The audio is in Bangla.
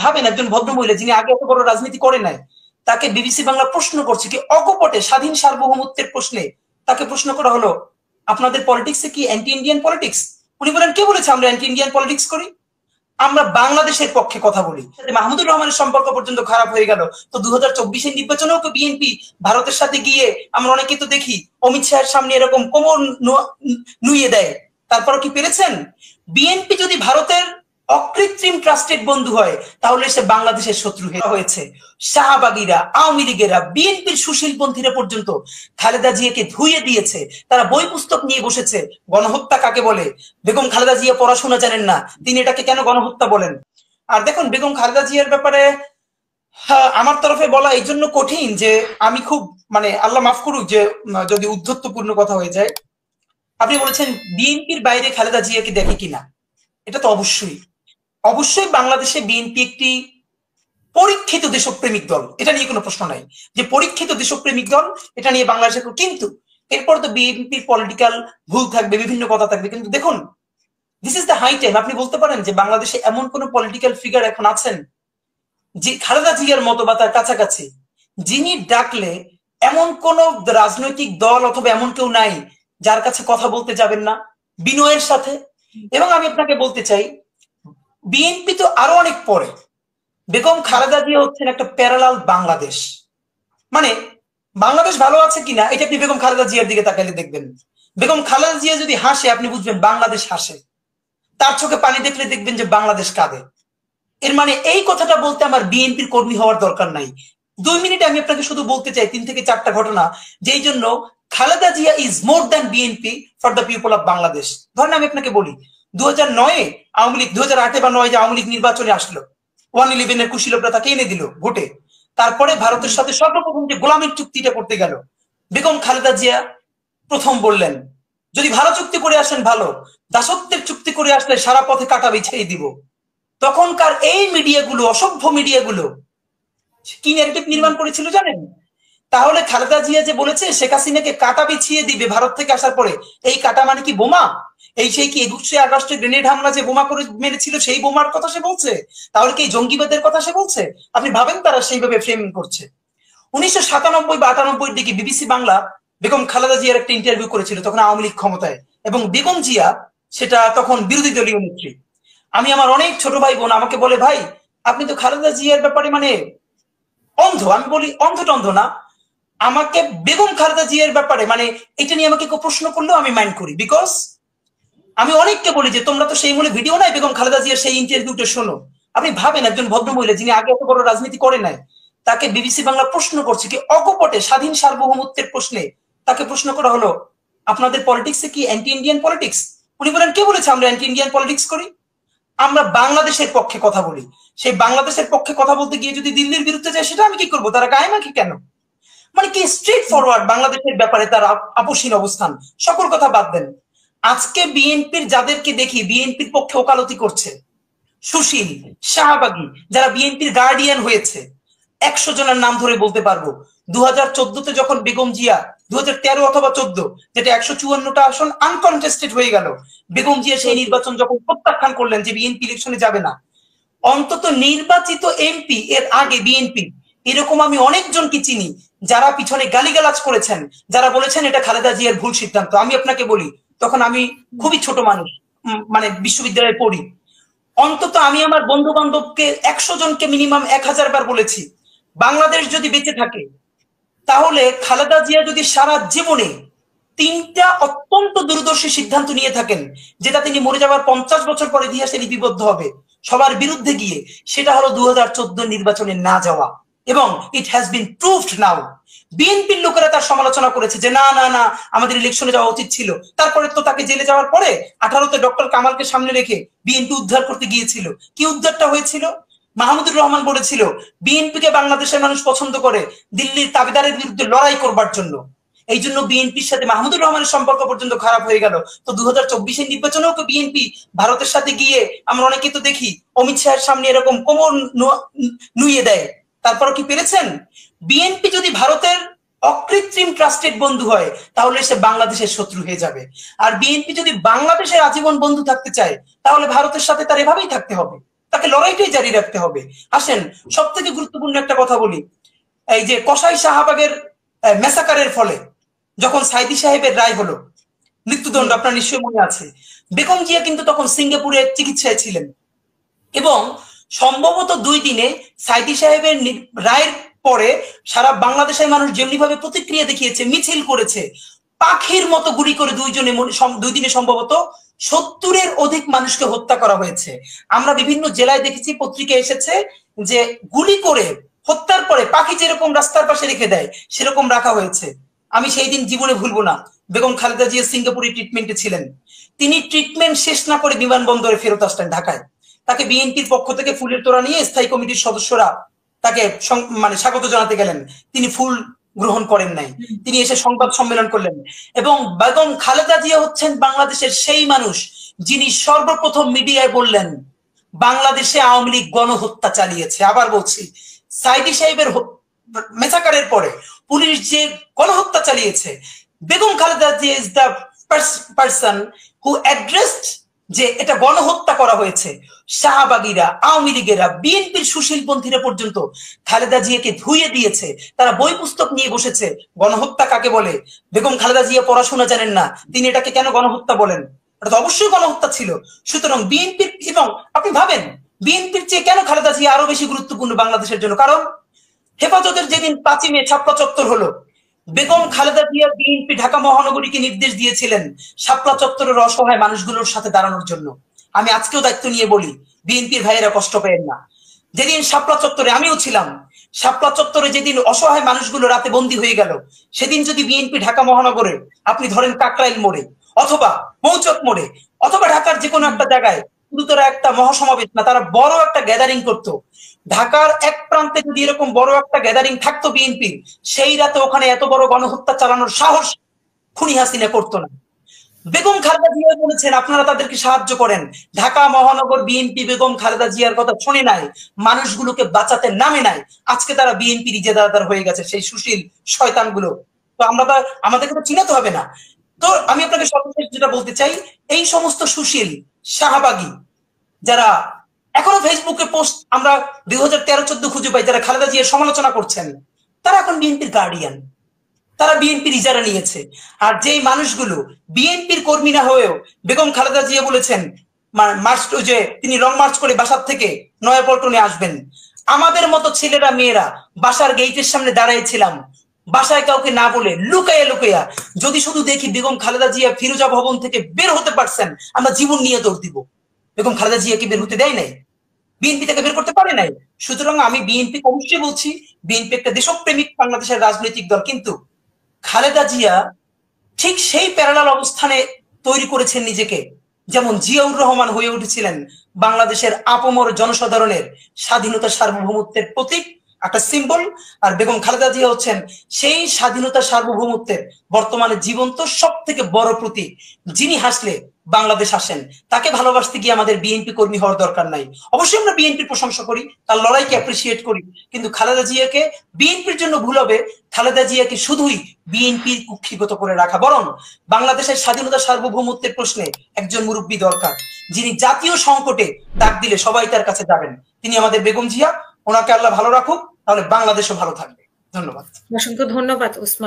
ভাবেন একজন ভদ্রমহিলা যিনি আগে এত বড় রাজনীতি করে নাই, তাকে বিবিসি বাংলা প্রশ্ন করছে কি অকপটে স্বাধীন সার্বভৌমত্বের প্রশ্নে তাকে প্রশ্ন করা হলো, আপনাদের পলিটিক্সে কি অ্যান্টি ইন্ডিয়ান পলিটিক্স? উনি বলেন, কে বলেছে আমরা অ্যান্টি ইন্ডিয়ান পলিটিক্স করি? আমরা বাংলাদেশের পক্ষে কথা বলি। মাহমুদুর রহমানের সম্পর্ক পর্যন্ত খারাপ হয়ে গেল, তো 2024-এর নির্বাচনেও তো বিএনপি ভারতের সাথে গিয়ে আমরা অনেকে তো দেখি অমিত শাহের সামনে এরকম কোমর নুইয়ে দেয়, তারপরও কি পেরেছেন? বিএনপি যদি ভারতের অকৃত্রিম ট্রাস্টেড বন্ধু হয় তাহলে সে বাংলাদেশের শত্রু হয়েছে। শাহবাগীরা, আওয়ামী লীগেরা, বিএনপির সুশীলপন্থীরা পর্যন্ত খালেদা জিয়াকে ধুইয়ে দিয়েছে। তারা বই পুস্তক নিয়ে বসেছে গণহত্যা কাকে বলে। বেগম খালেদা জিয়া পড়াশোনা জানেন না, তিনি এটাকে কেন গণহত্যা বলেন? আর দেখুন, বেগম খালেদা জিয়ার ব্যাপারে আমার তরফে বলা এই জন্য কঠিন যে আমি খুব আল্লাহ মাফ করুক যে যদি উদ্ধত্তপূর্ণ কথা হয়ে যায়। আপনি বলেছেন বিএনপির বাইরে খালেদা জিয়াকে দেখে কিনা, এটা তো অবশ্যই অবশ্যই বাংলাদেশে বিএনপি একটি পরীক্ষিত দেশপ্রেমিক দল, এটা নিয়ে কোনো প্রশ্ন নাই যে পরীক্ষিত দেশপ্রেমিক দল, এটা নিয়ে বাংলাদেশে। কিন্তু এরপর তো বিএনপির পলিটিক্যাল ভুল থাকবে, বিভিন্ন কথা থাকবে, কিন্তু দেখুন this is the high time আপনি বলতে পারেন যে বাংলাদেশে এমন কোন পলিটিক্যাল ফিগার এখন আছেন যে খালেদা জিয়ার মতো বা তার কাছাকাছি, যিনি ডাকলে এমন কোন রাজনৈতিক দল অথবা এমন কেউ নাই যার কাছে কথা বলতে যাবেন না বিনয়ের সাথে। এবং আমি আপনাকে বলতে চাই, বিএনপি তো আরো অনেক পরে, বেগম খালেদা জিয়া হচ্ছেন একটা প্যারালাল বাংলাদেশ। বাংলাদেশ ভালো আছে কিনা এটা আপনি বেগম খালেদা জিয়ার দিকে তাকালে দেখবেন। বেগম খালেদা জিয়া যদি হাসে আপনি বুঝবেন বাংলাদেশ হাসে, তার চোখে পানি দেখলে দেখবেন যে বাংলাদেশ কাঁদে। এর এই কথাটা বলতে আমার বিএনপির কর্মী হওয়ার দরকার নাই। 2 মিনিটে আমি আপনাকে শুধু বলতে চাই 3 থেকে 4টা ঘটনা, যেই জন্য Khaleda Zia is more than BNP for the people of Bangladesh. ধরেন আমি আপনাকে বলি, 2009-এ আওয়ামী লীগ, 2008-এ বা 9-এ যে আওয়ামী লীগ নির্বাচনে আসলো, 111-এর কুশীলবরা তাকে এনে দিল ভোটে। তারপরে ভারতের সাথে সর্বপ্রথম যে গোলামীর চুক্তিটা করতে গেল, বেগম খালেদা জিয়া প্রথম বললেন যদি ভালো চুক্তি করে আসেন ভালো, দাসত্বের চুক্তি করে আসলে সারা পথে কাটা বিছিয়ে দিব। তখনকার এই মিডিয়াগুলো, অসভ্য মিডিয়াগুলো কি ন্যারেটিভ নির্মাণ করেছিল জানেন? তাহলে খালেদা জিয়া যে বলেছে শেখ হাসিনাকে কাটা বিছিয়ে দিবে ভারত থেকে আসার পরে, এই কাটা মানে কি বোমা? সেই কি 21শে আগস্টে গ্রেনেড হামলা যে বোমা করে মেরেছিল সেই বোমার কথা সে বলছে? তাহলে কি জঙ্গিবাদের কথা সে বলছে? আপনি ভাবেন তারা সেইভাবে ফ্রেমিং করছে। 1997 বা 98-এর দিকে বিবিসি বাংলা বেগম খালেদা জিয়ার একটা ইন্টারভিউ করেছিল, তখন আওয়ামী লীগ ক্ষমতায়, এবং বেগম জিয়া সেটা তখন বিরোধী দলীয় নেত্রী। আমি আমার অনেক ছোট ভাই বোন আমাকে বলে, ভাই আপনি তো খালেদা জিয়ার ব্যাপারে অন্ধ। আমি বলি অন্ধ টন্ধ না, আমাকে বেগম খালেদা জিয়ার ব্যাপারে এটা নিয়ে আমাকে কেউ প্রশ্ন করলেও আমি মাইন্ড করি, বিকজ আমি অনেককে বলি যে তোমরা তো সেই মূলে ভিডিও নাই, বেগম খালেদা জিয়ার সেই ইন্টারভিউটা শোনো। আপনি ভাবেন একজন ভদ্রমহিলা যিনি আগে এত বড় রাজনীতি করে নাই, তাকে বিবিসি বাংলা প্রশ্ন করছে কি অকপটে স্বাধীন সার্বভৌমত্বের প্রশ্নে তাকে প্রশ্ন করা হলো, আপনাদের পলিটিক্সে কি অ্যান্টি ইন্ডিয়ান পলিটিক্স? উনি বলেন, কে বলেছে আমরা অ্যান্টি ইন্ডিয়ান পলিটিক্স করি? আমরা বাংলাদেশের পক্ষে কথা বলি। সেই বাংলাদেশের পক্ষে কথা বলতে গিয়ে যদি দিল্লির বিরুদ্ধে যায় সেটা আমি কি করবো? তারা গায়ে মাখি কেন? কি স্ট্রেট ফরওয়ার্ড বাংলাদেশের ব্যাপারে তার আপোষহীন অবস্থান। সকল কথা বাদ দেন, আজকে বিএনপির যাদেরকে দেখি বিএনপির পক্ষে ওকালতি করছে, সুশীল, শাহবাগী, যারা বিএনপির গার্ডিয়ান হয়েছে, 100 জনের নাম ধরে বলতে পারবো। 2014-তে যখন বেগম জিয়া, 2013 অথবা 14, যেটা 154টা আসন আনকনটেস্টেড হয়ে গেল, বেগম জিয়া সেই নির্বাচন যখন প্রত্যাখ্যান করলেন যে বিএনপি ইলেকশনে যাবে না, অন্তত নির্বাচিত এমপি এর আগে বিএনপি এরকম আমি অনেকজনকে চিনি যারা পিছনে গালিগালাজ করেছেন, যারা বলেছেন এটা খালেদা জিয়ার ভুল সিদ্ধান্ত। আমি আপনাকে বলি, তখন আমি খুবই ছোট মানুষ, বিশ্ববিদ্যালয়ে পড়ি। অন্তত আমি আমার বন্ধু বান্ধবকে 100 জনকে মিনিমাম 1000 বার বলেছি, বাংলাদেশ যদি বেঁচে থাকে তাহলে খালেদা জিয়া যদি সারা জীবনে 3টা অত্যন্ত দূরদর্শী সিদ্ধান্ত নিয়ে থাকেন, যেটা তিনি মরে যাওয়ার 50 বছর পরে ইতিহাসে লিপিবদ্ধ হবে সবার বিরুদ্ধে গিয়ে, সেটা হলো 2014 নির্বাচনে না যাওয়া। এবং ইট হ্যাজ বিন প্রুভড নাও। বিএনপির লোকেরা তার সমালোচনা করেছে যে না না না আমাদের ইলেকশনে যাওয়া উচিত ছিল। তারপরে তো তাকে জেলে যাওয়ার পরে 18-তে ডক্টর কামালকে সামনে রেখে বিএনপি উদ্ধার করতে গিয়েছিল। কি উদ্ধারটা হয়েছিল? মাহমুদুর রহমান বলেছিল বিএনপিকে বাংলাদেশের মানুষ পছন্দ করে দিল্লির তাবেদারের বিরুদ্ধে লড়াই করবার জন্য। এই জন্য বিএনপির সাথে মাহমুদুর রহমানের সম্পর্ক পর্যন্ত খারাপ হয়ে গেল। তো 2024-এর নির্বাচনেও তো বিএনপি ভারতের সাথে গিয়ে আমরা অনেকে তো দেখি অমিত শাহের সামনে এরকম কোমর নুইয়ে দেয়, তারপরও কি পেরেছেন? বিএনপি যদি ভারতের অকৃত্রিম ট্রাস্টেড বন্ধু হয় তাহলে সে বাংলাদেশের শত্রু হয়ে যাবে। আর বিএনপি যদি বাংলাদেশের আজীবন বন্ধু থাকতে চায় তাহলে ভারতের সাথে তার এভাবেই থাকতে হবে। তাকে লড়াইটাই জারি রাখতে হবে। আসেন সব থেকে গুরুত্বপূর্ণ একটা কথা বলি, এই যে কসাই শাহবাগের মেসাকারের ফলে যখন সাইদি সাহেবের রায় হলো মৃত্যুদণ্ড, আপনার নিশ্চয়ই মনে আছে, বেগম জিয়া কিন্তু তখন সিঙ্গাপুরে চিকিৎসায় ছিলেন এবং সম্ভবত 2 দিনে সাইদি সাহেবের রায়ের পরে সারা বাংলাদেশের মানুষ যেমনি ভাবে প্রতিক্রিয়া দেখিয়েছে, মিছিল করেছে, পাখির মতো গুলি করে 2 দিনে সম্ভবত 70-এর অধিক মানুষকে হত্যা করা হয়েছে। আমরা বিভিন্ন জেলায় দেখেছি, পত্রিকায় এসেছে যে গুলি করে হত্যার পরে পাখি যেরকম রাস্তার পাশে রেখে দেয় সেরকম রাখা হয়েছে। আমি সেই দিন জীবনে ভুলবো না, বেগম খালেদা জিয়া সিঙ্গাপুরে ট্রিটমেন্টে ছিলেন। তিনি ট্রিটমেন্ট শেষ না করে বিমানবন্দরে ফেরত আসলেন ঢাকায়। তাকে বিএনপির পক্ষ থেকে ফুলের তোড়া নিয়ে স্থায়ী কমিটির সদস্যরা তাকে মানে স্বাগত জানাতে গেলেন, তিনি ফুল গ্রহণ করেন নাই, তিনি এসে সংবাদ সম্মেলন করলেন। এবং বেগম খালেদা জিয়া হচ্ছেন বাংলাদেশের সেই মানুষ যিনি সর্বপ্রথম মিডিয়ায় বললেন বাংলাদেশে আওয়ামী লীগ গণহত্যা চালিয়েছে। আবার বলছি, সাইদি সাহেবের মেসাকারের পরে পুলিশ যে গণহত্যা চালিয়েছে, Begum Khaleda Zia is the person who addressed যে এটা গণহত্যা করা হয়েছে। শাহবাগীরা, আওয়ামী লীগেরা, বিএনপির সুশীলপন্থীরা পর্যন্ত খালেদা জিয়াকে ধুইয়ে দিয়েছে। তারা বই পুস্তক নিয়ে বসেছে গণহত্যা কাকে বলে। বেগম খালেদা জিয়া পড়াশোনা জানেন না, তিনি এটাকে কেন গণহত্যা বলেন? এটা তো অবশ্যই গণহত্যা ছিল। সুতরাং বিএনপির, এবং আপনি ভাবেন বিএনপির চেয়ে কেন খালেদা জিয়া আরো বেশি গুরুত্বপূর্ণ বাংলাদেশের জন্য? কারণ হেফাজতের যেদিন 5ই মে শাপলা চত্বর হলো, বেগম খালেদা জিয়া বিএনপি ঢাকা মহানগরীকে নির্দেশ দিয়েছিলেন শাপলা চত্বরের অসহায় মানুষগুলোর সাথে দাঁড়ানোর জন্য। আমি আজকেও দায়িত্ব নিয়ে বলি, বিএনপির ভাইয়েরা কষ্ট পেয়েন না। যেদিন শাপলা চত্বরে, আমিও ছিলাম, শাপলা চত্বরে যেদিন অসহায় মানুষগুলো রাতে বন্দী হয়ে গেল, সেদিন যদি বিএনপি ঢাকা মহানগরে, আপনি ধরেন কাকরাইল মোড়ে অথবা মৌচক মোড়ে অথবা ঢাকার যে কোনো একটা জায়গায় গুরুতর একটা মহাসমাবেশ না, তারা বড় একটা গ্যাদারিং করতো, ঢাকার এক প্রান্তে যদি এরকম বড় একটা গ্যাদারিং থাকতো বিএনপির, সেই রাতে ওখানে এত বড় গণহত্যা চালানোর সাহস খুনি হাসিনা করতো না। বেগম খালেদা জিয়া বলেছেন আপনারা তাদেরকে সাহায্য করেন। ঢাকা মহানগর বিএনপি বেগম খালেদা জিয়ার কথা শুনে নাই, মানুষগুলোকে বাঁচাতে নামে নাই। আজকে তারা বিএনপির ইজাদারদার হয়ে গেছে, সেই সুশীল শয়তানগুলো। তো আমাদেরকে তো চিনাতে হবে না। তো আমি আপনাকে সর্বশেষ যেটা বলতে চাই, এই সমস্ত সুশীল শাহবাগী যারা এখনো ফেসবুকে পোস্ট আমরা 2013-14 খুঁজে পাই, যারা খালেদা জিয়ার সমালোচনা করছেন, তারা এখন বিএনপির গার্ডিয়ান, তারা বিএনপির ইজারা নিয়েছে। আর যেই মানুষগুলো বিএনপির কর্মী না হয়েও বেগম খালেদা জিয়া বলেছেন মার্চ, যে তিনি লং মার্চ করে বাসার থেকে নয়াপল্টনে আসবেন, আমাদের মতো ছেলেরা মেয়েরা বাসার গেইটের সামনে দাঁড়িয়েছিলাম, বাসায় কাউকে না বলে লুকাইয়া লুকাইয়া, যদি শুধু দেখি বেগম খালেদা জিয়া ফিরোজা ভবন থেকে বের হতে পারছেন, আমরা জীবন নিয়ে দৌড় দিব। বেগম খালেদা জিয়াকে বের হতে দেয় নাই, বিএনপি থেকে বের করতে পারে নাই। সুতরাং আমি বিএনপি অবশ্যই বলছি, বিএনপি একটা দেশপ্রেমিক বাংলাদেশের রাজনৈতিক দল, কিন্তু খালেদা জিয়া ঠিক সেই প্যারালাল অবস্থানে তৈরি করেছেন নিজেকে, যেমন জিয়াউর রহমান হয়ে উঠেছিলেন বাংলাদেশের আপামর জনসাধারণের স্বাধীনতা সার্বভৌমত্বের প্রতীক, একটা সিম্বল। আর বেগম খালেদা জিয়া হচ্ছেন সেই স্বাধীনতা সার্বভৌমত্বের বর্তমানে জীবন্ত সব থেকে বড় প্রতীক। যিনি হাসলে বাংলাদেশ আসেন, তাকে ভালোবাসতে গিয়ে আমাদের বিএনপি কর্মী হওয়ার দরকার নাই। অবশ্যই আমরা বিএনপির প্রশংসা করি, তার লড়াইকে অ্যাপ্রিসিয়েট করি, কিন্তু খালেদা জিয়াকে বিএনপির জন্য ভুল হবে খালেদা জিয়াকে শুধুই বিএনপির কুক্ষিগত করে রাখা। বরং বাংলাদেশের স্বাধীনতা সার্বভৌমত্বের প্রশ্নে একজন মুরব্বী দরকার, যিনি জাতীয় সংকটে ডাক দিলে সবাই তার কাছে যাবেন। তিনি আমাদের বেগম জিয়া, ওনাকে আল্লাহ ভালো রাখুক, তাহলে বাংলাদেশও ভালো থাকবে। ধন্যবাদ। অসংখ্য ধন্যবাদ ওসমান।